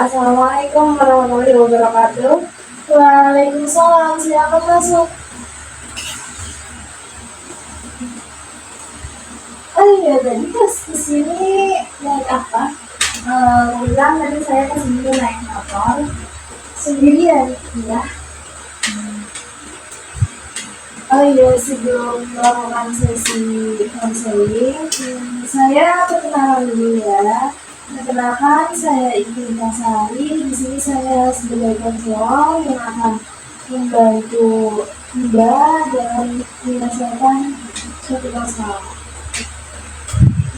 Assalamualaikum warahmatullahi wabarakatuh. Waalaikumsalam, silakan masuk. Oh iya, tadi pas kesini naik apa? Kebetulan tadi saya kesini naik motor. Sendirian? Iya. Oh iya, sebelum melakukan sesi konseling, saya perkenalan dulu ya. Perkenalkan, saya Ibu Kasari. Di sini saya sebagai konselor yang akan membantu Anda dalam menyelesaikan suatu masalah.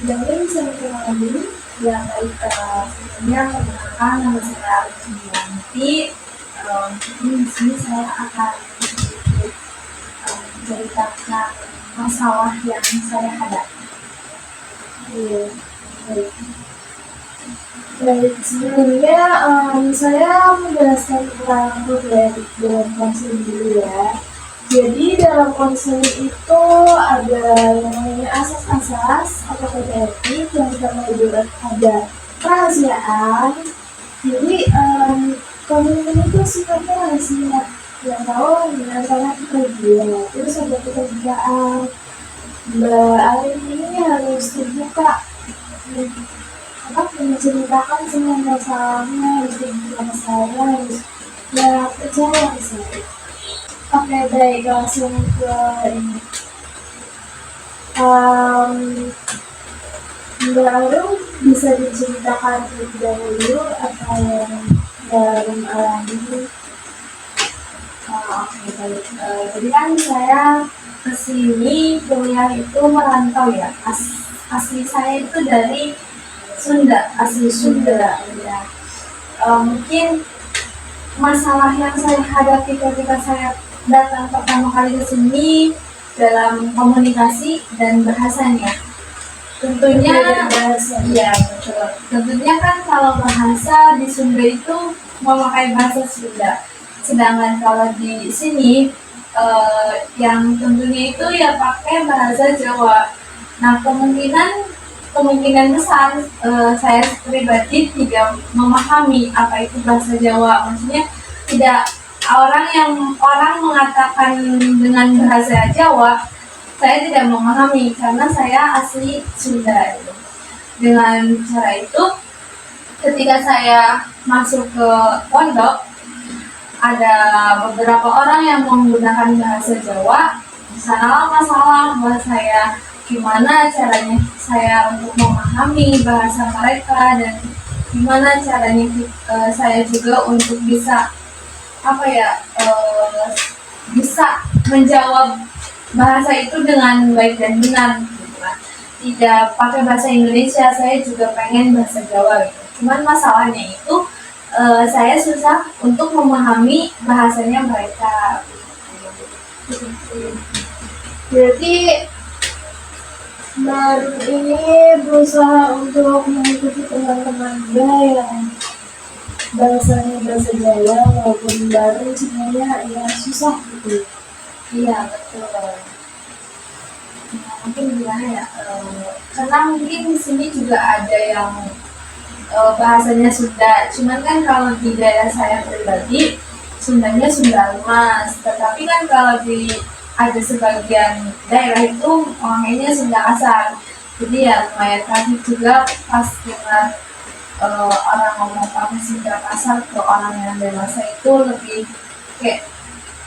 Jadi bisa perkenalan dulu. Ya baik, sebelumnya perkenalkan nama saya Arifin. Di sini saya akan sedikit menceritakan masalah yang saya hadapi. Iya, baik. Baik, sebelumnya saya menjelaskan tentang prosedur dalam konseling dulu ya. Jadi dalam konseling itu ada yang namanya asas-asas atau kode etik yang pertama itu ada kerahasiaan. Jadi konseling itu sifatnya rahasia yang tahu dengan sangat kita. Terus ada pekerjaan. Mbak Arin ini harus terbuka menceritakan semua masalahnya, harus terbuka masalahnya, harus ya percaya saya. Oke, baik, langsung ke ini. Mbak Arum bisa diceritakan terlebih dahulu apa yang Mbak Arum alami? Oke, baik. Jadi kan saya kesini kuliah itu merantau ya. Asli saya itu dari Sunda, asli Sunda. Ya. Mungkin masalah yang saya hadapi ketika saya datang pertama kali ke sini dalam komunikasi dan bahasanya. Tentunya, iya betul. Tentunya kan kalau bahasa di Sunda itu memakai bahasa Sunda. Sedangkan kalau di sini yang tentunya itu ya pakai bahasa Jawa. Nah kemungkinan besar saya pribadi tidak memahami apa itu bahasa Jawa. Maksudnya tidak orang mengatakan dengan bahasa Jawa, saya tidak memahami karena saya asli Sunda. Dengan cara itu, ketika saya masuk ke pondok, ada beberapa orang yang menggunakan bahasa Jawa. Di sana masalah buat saya, gimana caranya saya untuk memahami bahasa mereka dan gimana caranya saya juga untuk bisa bisa menjawab bahasa itu dengan baik dan benar gitu kan. Tidak pakai bahasa Indonesia, saya juga pengen bahasa Jawa gitu. Cuman masalahnya itu saya susah untuk memahami bahasanya mereka. Berarti baru ini berusaha untuk mengikuti teman-teman yang bahasanya bahasa Jawa walaupun baru sebenarnya ya susah gitu. Iya betul. Mungkin gimana ya? Karena mungkin di sini juga ada yang bahasanya Sunda. Cuman kan kalau di daerah saya pribadi Sundanya Sunda Mas. Tetapi kan kalau di ada sebagian daerah itu orangnya Sunda kasar. Jadi ya lumayan kaget juga pas dengar orang ngomong pakai Sunda kasar ke orang yang dewasa itu lebih kayak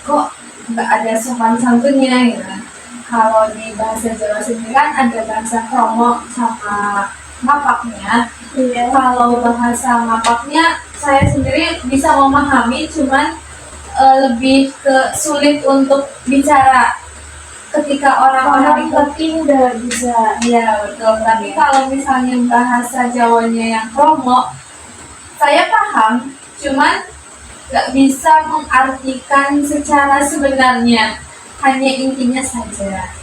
kok nggak ada sopan santunnya gitu. Kalau di bahasa Jawa sendiri kan ada bahasa kromo sama ngapaknya. Iya. Kalau bahasa ngapaknya saya sendiri bisa memahami, cuman lebih ke sulit untuk bicara ketika orang-orang tapi nggak bisa. Iya betul. Tapi kalau misalnya bahasa Jawanya yang kromo, saya paham, cuman nggak bisa mengartikan secara sebenarnya, hanya intinya saja.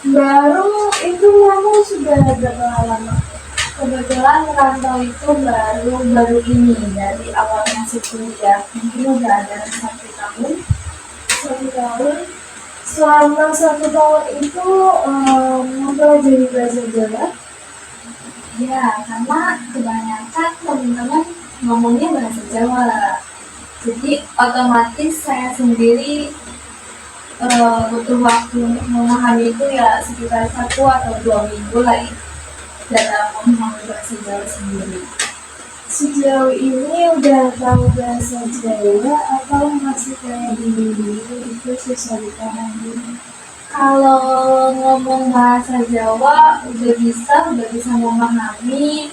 Baru itu kamu sudah berapa lama? Kebetulan merantau itu baru ini dari awal masuk kuliah, mungkin udah ada 1 tahun. 1 tahun. Selama 1 tahun itu mempelajari bahasa Jawa? Ya, karena kebanyakan teman-teman ngomongnya bahasa Jawa. Jadi otomatis saya sendiri butuh waktu untuk memahami itu ya sekitar 1 atau 2 minggu lah ya, dalam memahami bahasa Jawa sendiri. Sejauh ini udah tahu bahasa Jawa atau masih kayak dulu itu susah dipahami? Kalau ngomong bahasa Jawa udah bisa memahami.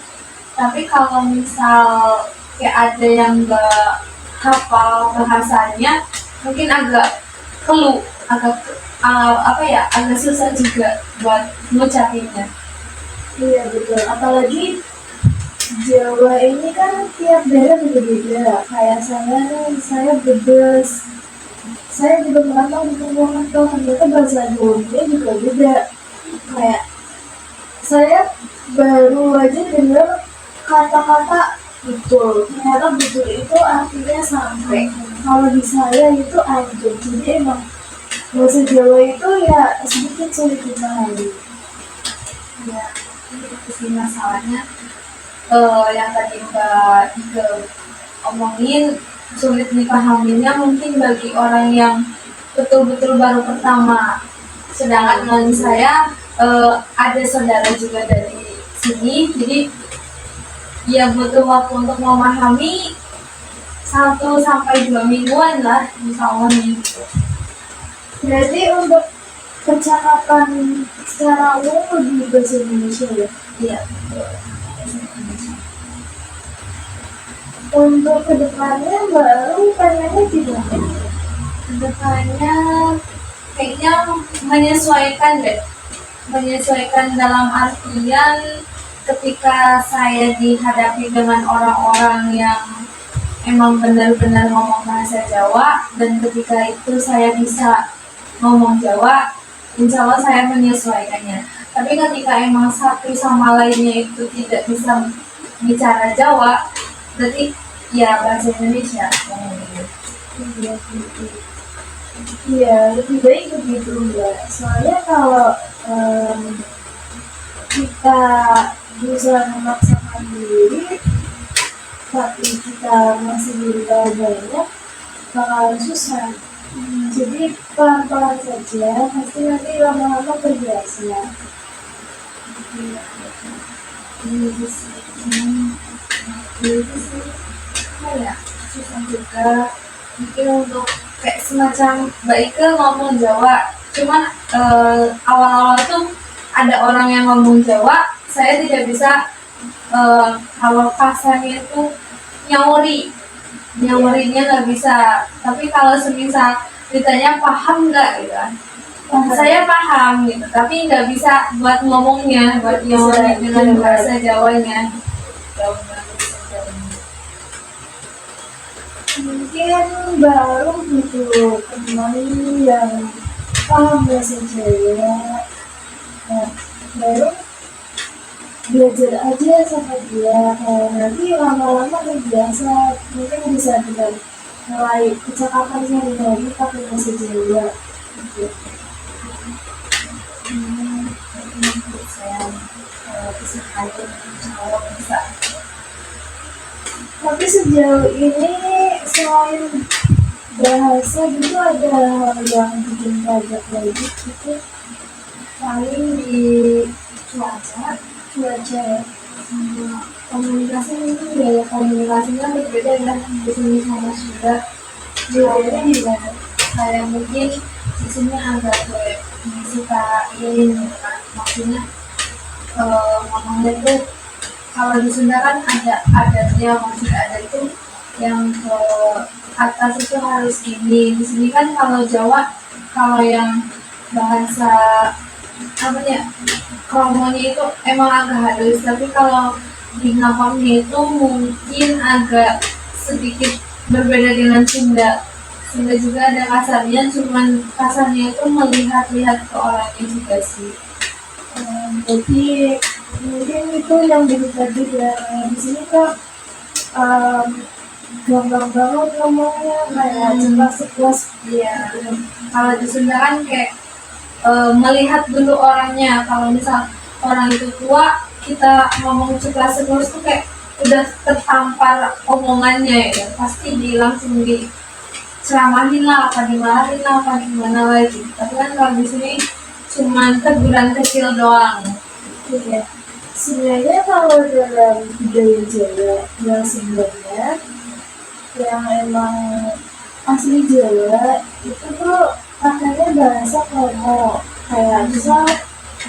Tapi kalau misal kayak ada yang nggak hafal bahasanya, mungkin agak keluh, agak susah juga buat ngucapinnya. Iya betul, apalagi Jawa ini kan tiap daerah beda-beda. Kayak saya nih, saya Brebes. Saya juga merantau di Purwokerto, ternyata bahasa Jawanya juga beda. Kayak saya baru aja dengar kata-kata betul. Ternyata betul itu artinya sampai. Kalau di saya itu anjur. Jadi emang bahasa Jawa itu ya sedikit sulit dipahami. Ya, itu sih masalahnya. Yang tadi Mbak Ike omongin, sulit dipahaminya mungkin bagi orang yang betul-betul baru pertama. Sedangkan saya ada saudara juga dari sini, jadi ya butuh waktu untuk memahami 1 sampai 2 mingguan lah, insya Allah gitu. Berarti untuk percakapan secara umum lebih bahasa Indonesia ya? Iya. Untuk kedepannya baru pengennya gimana? Kedepannya kayaknya menyesuaikan deh, menyesuaikan dalam artian ketika saya dihadapi dengan orang-orang yang emang benar-benar ngomong bahasa Jawa, dan ketika itu saya bisa ngomong Jawa, insya Allah saya menyesuaikannya. Tapi ketika emang satu sama lainnya itu tidak bisa bicara Jawa, berarti ya bahasa Indonesia. Iya, gitu. Iya, lebih baik begitu Mbak. Soalnya kalau kita bisa memaksakan diri, tapi kita masih belum tahu banyak, bakalan susah. Jadi pelan-pelan saja, pasti nanti lama-lama terbiasa. Itu sih, itu sih apa ya, susah juga. Mungkin untuk kayak semacam Mbak Ike ngomong Jawa, cuman awal-awal tuh ada orang yang ngomong Jawa, saya tidak bisa kalau kasarnya itu nyawurinya nggak bisa. Tapi kalau semisal ditanya paham nggak gitu kan, saya paham gitu, tapi nggak bisa buat ngomongnya, buat nyawuri dengan bahasa Jawanya. Jauh banget sebenarnya. Mungkin baru butuh teman yang paham bahasa Jawa. Nah, baru belajar aja sama dia. Nanti lama-lama terbiasa, mungkin bisa dengan mulai percakapan sehari-hari pakai bahasa Jawa. Gitu. Menurut saya bisa aja, insya Allah bisa. Tapi sejauh ini selain bahasa gitu ada hal yang bikin kaget lagi gitu. Paling di cuaca Sama komunikasi, mungkin gaya komunikasinya berbeda ya di sini sama Sunda. Bedanya gimana? Kayak mungkin di sini agak kayak sukain gitu kan, maksudnya ngomongnya tuh kalau di Sunda kan ada adatnya, maksudnya ada itu yang ke atas itu harus gini. Di sini kan kalau Jawa, kalau yang bahasa apa ya, kromonya itu emang agak halus, tapi kalau di ngapamnya itu mungkin agak sedikit berbeda dengan Sunda. Sunda juga ada kasarnya, cuman kasarnya itu melihat-lihat ke orangnya juga sih. jadi mungkin itu yang bikin tadi di sini kan gampang banget ngomongnya kayak ceplas-ceplas. Iya. Kalau di Sunda kan kayak melihat dulu orangnya. Kalau misal orang itu tua, kita ngomong ceplas terus tuh kayak udah tertampar omongannya ya, pasti langsung diceramahin lah, apa dimarahin lah, apa gimana lagi. Tapi kan kalau di sini cuma teguran kecil doang. Iya. Sebenarnya kalau dalam budaya Jawa yang sebenarnya yang emang asli Jawa itu tuh pakainya bahasa kromo, kayak misal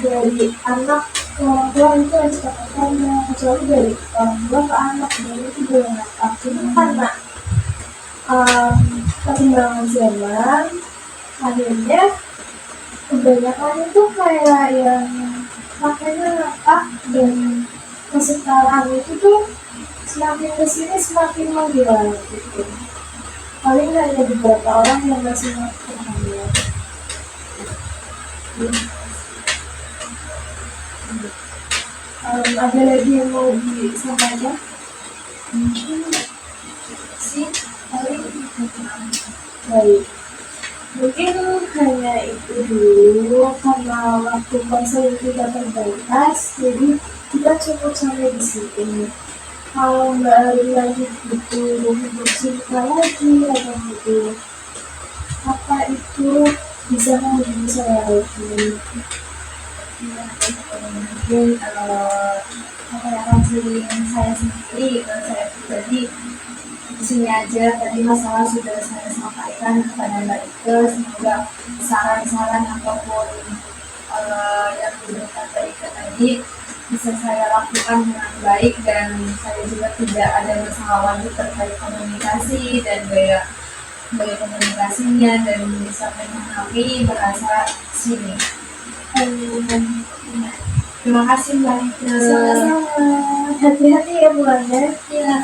dari anak ke orang tua itu harus pakai kromo, kecuali dari orang tua ke anak dari itu boleh ngakak. Cuma karena perkembangan zaman akhirnya kebanyakan itu kayak yang makanya ngakak, dan kesetaraan itu tuh semakin kesini semakin menghilang gitu. Paling hanya beberapa orang yang masih melakukan ya. Ada lagi yang mau disampaikan? Mungkin sih paling Baik, mungkin hanya itu dulu karena waktu konseling kita terbatas, jadi kita cukup sampai di sini. Kalau Mbak Ari lanjut butuh cerita lagi atau butuh apa itu bisa menghubungi saya lagi. mungkin apa ya, konseling saya sendiri, kalau saya pribadi di sini aja. Tadi masalah sudah saya sampaikan kepada Mbak Ike, semoga saran-saran ataupun yang diberikan Mbak Ike tadi bisa saya lakukan dengan baik, dan saya juga tidak ada masalah lagi terkait komunikasi dan gaya komunikasinya, dan bisa memahami bahasa sini. Terima kasih Mbak Ike. Sama-sama, hati-hati ya Bu Anda. Ya.